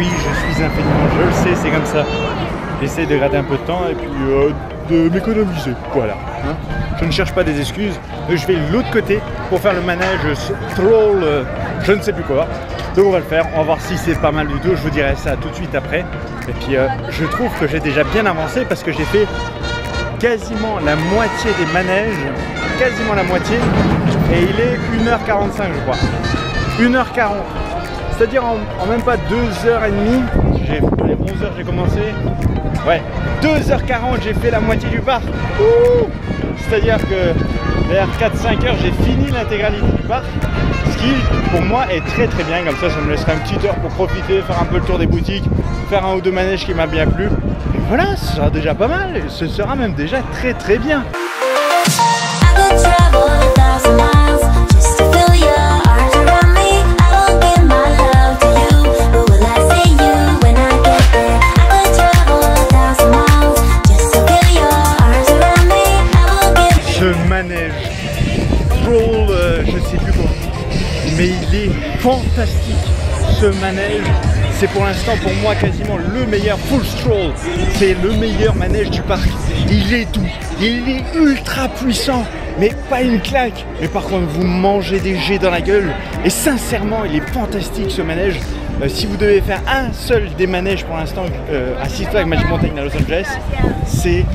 Oui, je suis un feignant, je le sais, c'est comme ça. J'essaie de gratter un peu de temps et puis de m'économiser, voilà. Hein. Je ne cherche pas des excuses, je vais de l'autre côté pour faire le manège troll, je ne sais plus quoi. Donc on va le faire, on va voir si c'est pas mal du tout, je vous dirai ça tout de suite après. Et puis je trouve que j'ai déjà bien avancé parce que j'ai fait quasiment la moitié des manèges, quasiment la moitié, et il est 1h45 je crois. 1h40, c'est-à-dire en même pas 2h30, j'ai 11h j'ai commencé, ouais, 2h40 j'ai fait la moitié du parc. C'est-à-dire que vers 4-5 heures j'ai fini l'intégralité du parc, ce qui pour moi est très très bien, comme ça me laissera une petite heure pour profiter, faire un peu le tour des boutiques, faire un ou deux manèges qui m'a bien plu. Et voilà, ce sera déjà pas mal, et ce sera même déjà très très bien. Ce manège troll, je sais plus quoi, mais il est fantastique ce manège. C'est pour l'instant pour moi quasiment le meilleur full stroll. C'est le meilleur manège du parc. Il est doux, il est ultra puissant, mais pas une claque. Mais par contre vous mangez des jets dans la gueule. Et sincèrement il est fantastique ce manège. Si vous devez faire un seul des manèges pour l'instant à Six Flags Magic Mountain à Los Angeles, c'est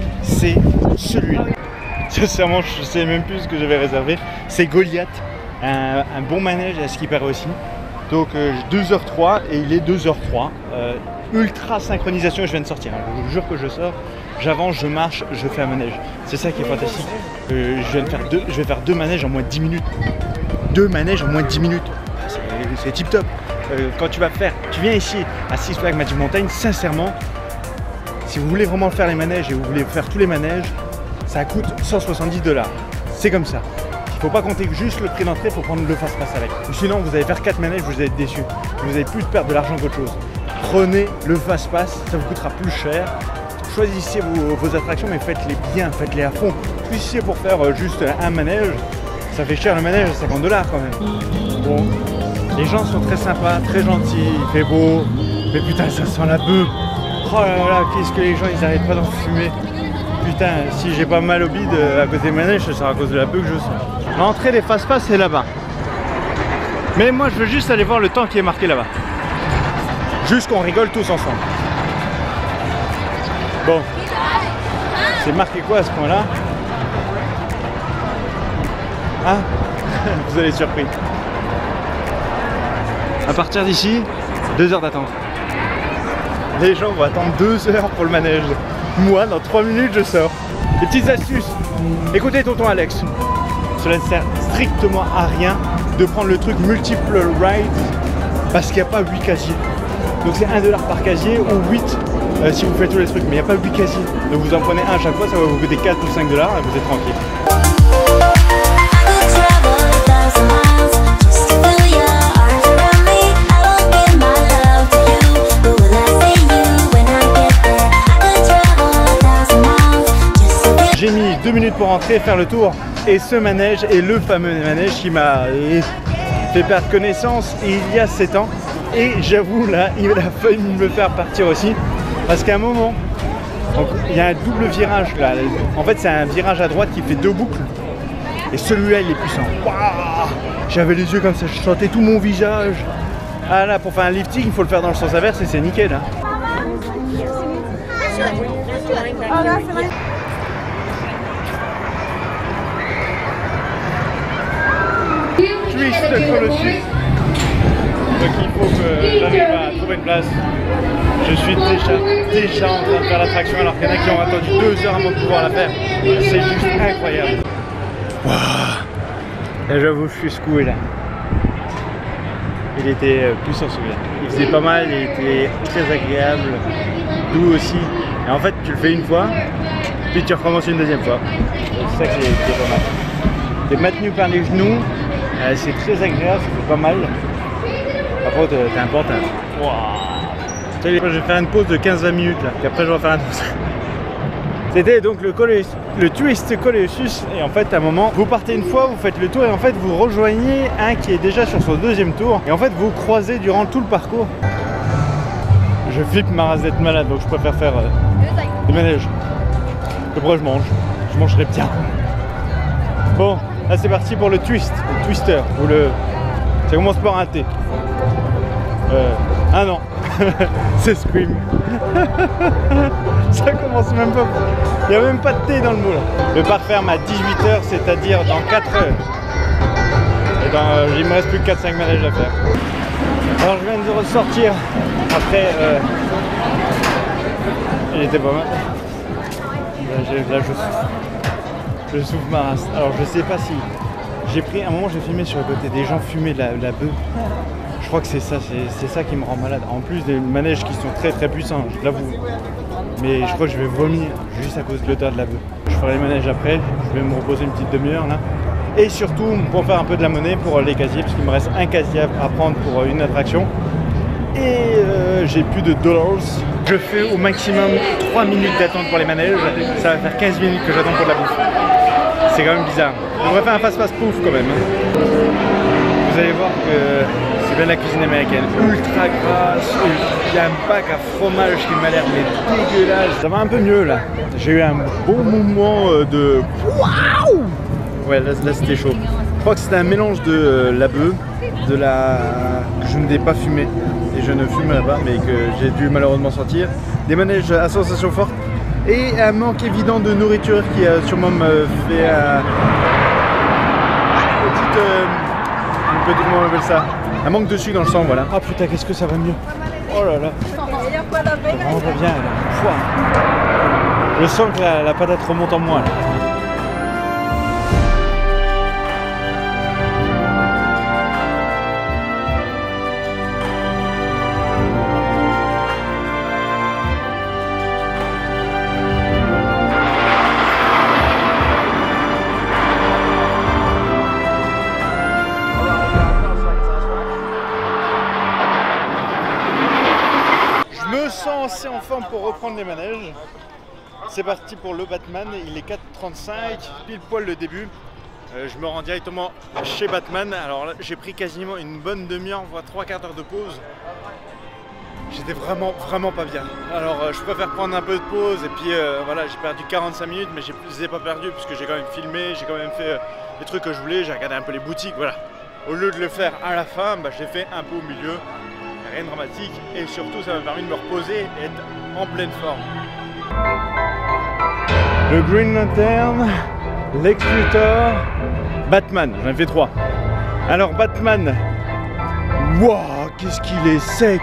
celui-là. Sincèrement je sais même plus ce que j'avais réservé. C'est Goliath, un bon manège à ce qui paraît aussi. Donc 2h03 et il est 2h03. Ultra synchronisation, je viens de sortir. Je vous jure que je sors, j'avance, je marche, je fais un manège. C'est ça qui est fantastique. Je vais faire deux manèges en moins de 10 minutes. Deux manèges en moins de 10 minutes. C'est tip top. Quand tu viens ici à Six Flags Magic Mountain, sincèrement, si vous voulez vraiment faire les manèges et vous voulez faire tous les manèges, ça coûte 170 $. C'est comme ça. Il ne faut pas compter juste le prix d'entrée, il faut prendre le fast-pass avec. Sinon, vous allez faire 4 manèges, vous allez être déçus. Vous allez plus perdre de l'argent qu'autre chose. Prenez le fast-pass, ça vous coûtera plus cher. Choisissez vos attractions, mais faites-les bien, faites-les à fond. Puis si c'est pour faire juste un manège, ça fait cher le manège, 50 $ quand même. Bon, les gens sont très sympas, très gentils, il fait beau. Mais putain, ça sent la beuh. Oh là là, qu'est-ce que les gens, ils n'arrêtent pas d'en fumer. Putain, si j'ai pas mal au bide à cause des manèges, ce sera à cause de la beuh que je sens. L'entrée des fast-pass c'est là-bas. Mais moi je veux juste aller voir le temps qui est marqué là-bas. Juste qu'on rigole tous ensemble. Bon. C'est marqué quoi à ce point-là? Ah, vous allez être surpris. À partir d'ici, 2 heures d'attente. Les gens vont attendre 2 heures pour le manège. Moi, dans 3 minutes, je sors. Des petites astuces. Écoutez tonton Alex. Cela ne sert strictement à rien de prendre le truc multiple rides parce qu'il n'y a pas 8 casiers. Donc c'est 1 $ par casier ou 8 si vous faites tous les trucs, mais il n'y a pas 8 casiers. Donc vous en prenez un à chaque fois, ça va vous coûter 4 ou 5 $ et vous êtes tranquille. J'ai mis 2 minutes pour rentrer, faire le tour, et ce manège est le fameux manège qui m'a fait perdre connaissance il y a 7 ans. Et j'avoue là, il a failli me faire partir aussi, parce qu'à un moment, il y a un double virage là. En fait c'est un virage à droite qui fait 2 boucles, et celui-là il est puissant. Waouh, j'avais les yeux comme ça, je sentais tout mon visage. Ah là, pour faire un lifting, il faut le faire dans le sens inverse et c'est nickel hein. Twist Colossus. Donc il faut que j'arrive à trouver une place. Je suis déjà en train de faire l'attraction alors qu'il y en a qui ont attendu 2 heures avant de pouvoir la faire. C'est juste incroyable. Wow. Là j'avoue, je suis secoué là. Il était puissant celui-là. Il faisait pas mal, il était très agréable, doux aussi. Et en fait tu le fais une fois, puis tu recommences une deuxième fois. C'est ça qui est pas mal. Tu es maintenu par les genoux. C'est très agréable, ça fait pas mal. Par contre, t'es un pantin. Wow. Je vais faire une pause de 15-20 minutes là, puis après je vais faire un tour. C'était donc le Twist Colossus. Et en fait, à un moment, vous partez une fois, vous faites le tour et en fait, vous rejoignez un qui est déjà sur son deuxième tour. Et en fait, vous croisez durant tout le parcours. Je flippe ma race d'être malade, donc je préfère faire des manèges. Après je mangerai bien. Bon, là c'est parti pour le twist, le twister, ou le... Ça commence par un T. Ah non, c'est Scream. Ça commence même pas. Il n'y a même pas de T dans le mot là. Le bar ferme à 18h, c'est-à-dire dans 4 heures. Et il me reste plus que 4-5 manèges à faire. Alors je viens de ressortir après. Il était pas mal. Là je souffle ma race. Alors je sais pas si. J'ai pris un moment, j'ai filmé sur le côté des gens fumer la bœuf. Je crois que c'est ça qui me rend malade. En plus des manèges qui sont très très puissants, je l'avoue. Mais je crois que je vais vomir juste à cause de l'odeur de la bœuf. Je ferai les manèges après, je vais me reposer une petite demi-heure là. Et surtout pour faire un peu de la monnaie pour les casiers, parce qu'il me reste un casier à prendre pour une attraction. Et j'ai plus de dollars. Je fais au maximum 3 minutes d'attente pour les manèges. Ça va faire 15 minutes que j'attends pour de la bouffe. C'est quand même bizarre. On devrait faire un fast-pass pouf quand même. Vous allez voir que c'est bien la cuisine américaine. Ultra grasse. Il y a un bac à fromage qui m'a l'air mais dégueulasse. Ça va un peu mieux là. J'ai eu un bon moment de... Waouh! Ouais, là c'était chaud. Je crois que c'était un mélange de la bœuf, de la... que je n'ai pas fumé. Et je ne fume là-bas, mais que j'ai dû malheureusement sortir. Des manèges à sensation forte. Et un manque évident de nourriture qui a sûrement me fait comment on appelle ça, un manque de sucre dans le sang, voilà. Ah putain, qu'est-ce que ça va mieux. Oh là là. On va bien là. Je sens que la patate remonte en moi là. Assez en forme pour reprendre les manèges. C'est parti pour le Batman, il est 4h35, pile poil le début. Je me rends directement chez Batman. Alors là j'ai pris quasiment une bonne demi-heure, voire 3/4 heure de pause. J'étais vraiment pas bien. Alors je préfère prendre un peu de pause et puis voilà, j'ai perdu 45 minutes, mais je les ai pas perdus puisque j'ai quand même filmé, j'ai quand même fait les trucs que je voulais, j'ai regardé un peu les boutiques, voilà. Au lieu de le faire à la fin, bah, je l'ai fait un peu au milieu. Rien de dramatique et surtout ça m'a permis de me reposer et être en pleine forme. Le Green Lantern, Lex Luthor, Batman, j'en ai fait 3. Alors Batman, wow, qu'est-ce qu'il est sec.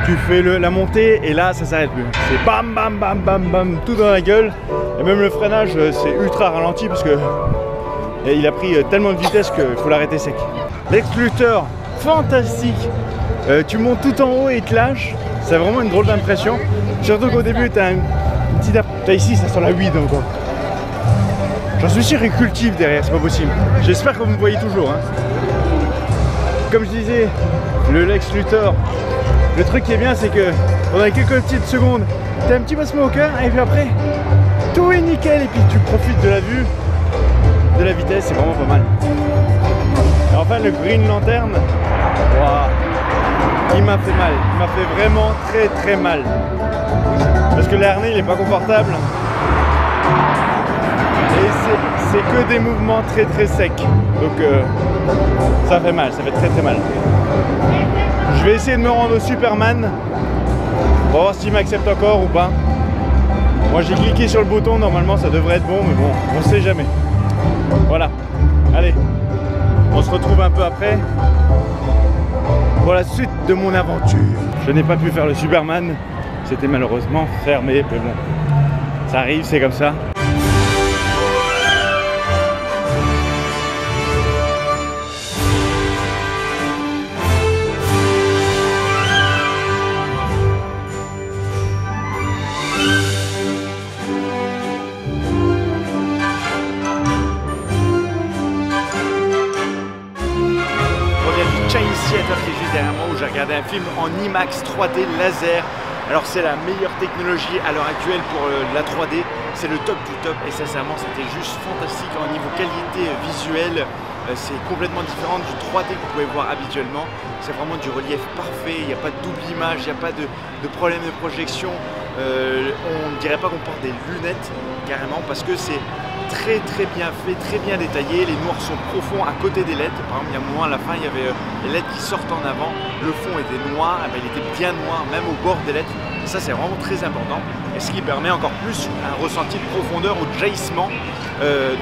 Tu fais la montée et là ça s'arrête plus. C'est bam bam bam bam bam tout dans la gueule. Et même le freinage c'est ultra ralenti parce que il a pris tellement de vitesse qu'il faut l'arrêter sec. Lex Luthor, fantastique. Tu montes tout en haut et il te lâche, c'est vraiment une drôle d'impression. Surtout qu'au début tu as une petite... T'as ici ça sent la weed encore. J'en suis sûr il cultive derrière, c'est pas possible. J'espère que vous me voyez toujours. Hein. Comme je disais, le Lex Luthor, le truc qui est bien c'est que pendant quelques petites secondes, t'as un petit peu smoker et puis après, tout est nickel et puis tu profites de la vue, de la vitesse, c'est vraiment pas mal. Et enfin le Green Lantern, wow. Il m'a fait mal, il m'a fait vraiment très mal. Parce que le harnais il est pas confortable. Et c'est que des mouvements très secs. Donc ça fait mal, ça fait très mal. Je vais essayer de me rendre au Superman. On va voir s'il m'accepte encore ou pas. Moi j'ai cliqué sur le bouton, normalement ça devrait être bon, mais bon, on sait jamais. Voilà, allez, on se retrouve un peu après. Pour la suite de mon aventure. Je n'ai pas pu faire le Superman, c'était malheureusement fermé, mais bon, ça arrive, c'est comme ça. Chinese Theater qui est juste derrière moi où j'ai regardé un film en IMAX 3D laser. Alors c'est la meilleure technologie à l'heure actuelle pour la 3D, c'est le top du top et sincèrement c'était juste fantastique en niveau qualité visuelle. c'est complètement différent du 3D que vous pouvez voir habituellement. C'est vraiment du relief parfait, il n'y a pas de double image, il n'y a pas de problème de projection. On ne dirait pas qu'on porte des lunettes carrément parce que c'est très bien fait, très bien détaillé. Les noirs sont profonds à côté des LED. Par exemple, il y a un moment à la fin, il y avait les LED qui sortent en avant. Le fond était noir, il était bien noir, même au bord des LED. Et ça, c'est vraiment très important. Et ce qui permet encore plus un ressenti de profondeur ou de jaillissement.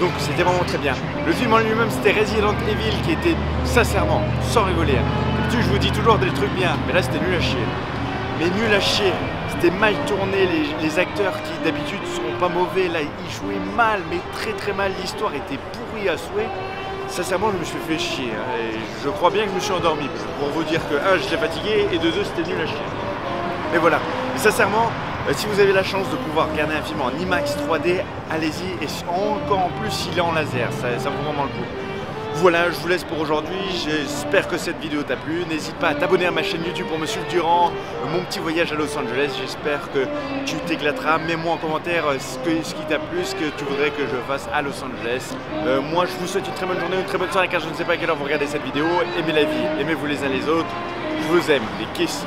Donc, c'était vraiment très bien. Le film en lui-même, c'était Resident Evil qui était sincèrement, sans rigoler. D'habitude, je vous dis toujours des trucs bien, mais là, c'était nul à chier. Mais nul à chier. C'était mal tourné, les acteurs qui d'habitude ne sont pas mauvais, là ils jouaient mal, mais très mal, l'histoire était pourrie à souhait. Sincèrement je me suis fait chier, hein, et je crois bien que je me suis endormi, pour vous dire que 1 j'étais fatigué et de 2 c'était nul à chier. Mais voilà, mais sincèrement, si vous avez la chance de pouvoir regarder un film en IMAX 3D, allez-y, et encore en plus il est en laser, ça vaut vraiment le coup. Voilà, je vous laisse pour aujourd'hui, j'espère que cette vidéo t'a plu, n'hésite pas à t'abonner à ma chaîne YouTube pour me suivre durant mon petit voyage à Los Angeles, j'espère que tu t'éclateras, mets-moi en commentaire ce qui t'a plu, ce que tu voudrais que je fasse à Los Angeles. Moi je vous souhaite une très bonne journée, une très bonne soirée car je ne sais pas à quelle heure vous regardez cette vidéo, aimez la vie, aimez-vous les uns les autres, je vous aime, les kiss.